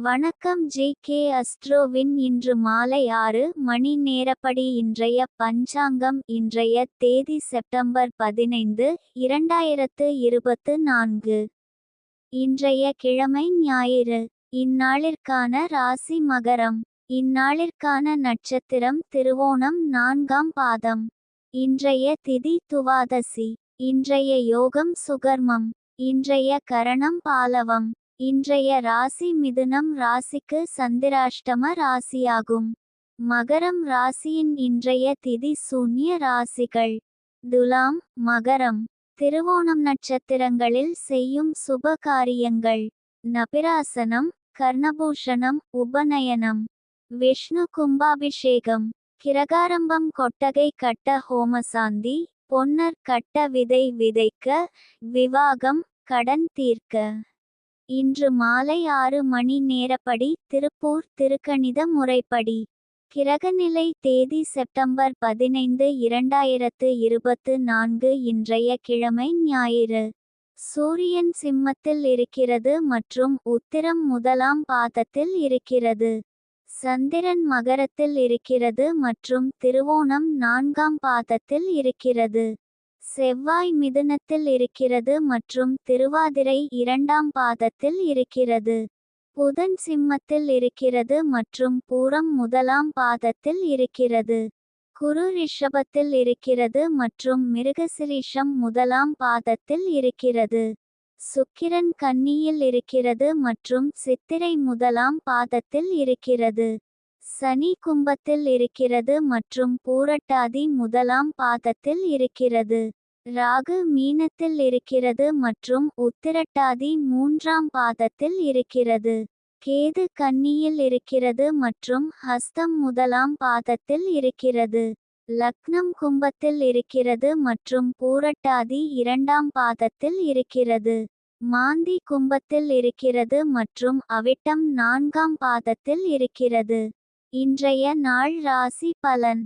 வணக்கம் ஜே.கே. அஸ்ட்ரோவின் இன்று மாலை 6 மணி நேரப்படி இன்றைய பஞ்சாங்கம். இன்றைய தேதி செப்டம்பர் 15, 2024. இன்றைய கிழமை ஞாயிறு. இந்நாளிற்கான ராசி மகரம். இந்நாளிற்கான நட்சத்திரம் திருவோணம் 4ஆம் பாதம். இன்றைய திதி துவாதசி. இன்றைய யோகம் சுகர்மம். இன்றைய கரணம் பாலவம். இன்றைய ராசி மிதுனம் ராசிக்கு சந்திராஷ்டம ராசியாகும். மகரம் ராசியின் இன்றைய திதி சூன்ய ராசிகள். துலாம், மகரம். திருவோணம் நட்சத்திரங்களில் செய்யும் சுப காரியங்கள்: நபிராசனம், கர்ணபூஷணம், உபநயனம், விஷ்ணு கும்பாபிஷேகம், கிரகாரம்பம், கொட்டகை கட்ட ஹோமசாந்தி, பொன்னர் கட்ட விதை விதைக்க, விவாகம், கடன் தீர்க்க. இன்று மாலை 6 மணி நேரப்படி திருப்பூர் திருக்கணித முறைப்படி. கிரகநிலை தேதி செப்டம்பர் 15, 2024. இன்றைய கிழமை ஞாயிறு. சூரியன் சிம்மத்தில் இருக்கிறது மற்றும் உத்திரம் 1ஆம் பாதத்தில் இருக்கிறது. சந்திரன் மகரத்தில் இருக்கிறது மற்றும் திருவோணம் 4ஆம் பாதத்தில் இருக்கிறது. செவ்வாய் மிதுனத்தில் இருக்கிறது மற்றும் திருவாதிரை 2ஆம் பாதத்தில் இருக்கிறது. புதன் சிம்மத்தில் இருக்கிறது மற்றும் பூரம் 1ஆம் பாதத்தில் இருக்கிறது. குரு ரிஷபத்தில் இருக்கிறது மற்றும் மிருகசிரீஷம் 1ஆம் பாதத்தில் இருக்கிறது. சுக்கிரன் கன்னியில் இருக்கிறது மற்றும் சித்திரை 1ஆம் பாதத்தில் இருக்கிறது. சனி கும்பத்தில் இருக்கிறது மற்றும் பூரட்டாதி 1ஆம் பாதத்தில் இருக்கிறது. ராகு மீனத்தில் இருக்கிறது மற்றும் உத்திரட்டாதி 3ஆம் பாதத்தில் இருக்கிறது. கேது கன்னியில் இருக்கிறது மற்றும் ஹஸ்தம் 1ஆம் பாதத்தில் இருக்கிறது. லக்னம் கும்பத்தில் இருக்கிறது மற்றும் பூரட்டாதி 2ஆம் பாதத்தில் இருக்கிறது. மாந்தி கும்பத்தில் இருக்கிறது மற்றும் அவிட்டம் 4ஆம் பாதத்தில் இருக்கிறது. இன்றைய நாள் ராசி பலன்.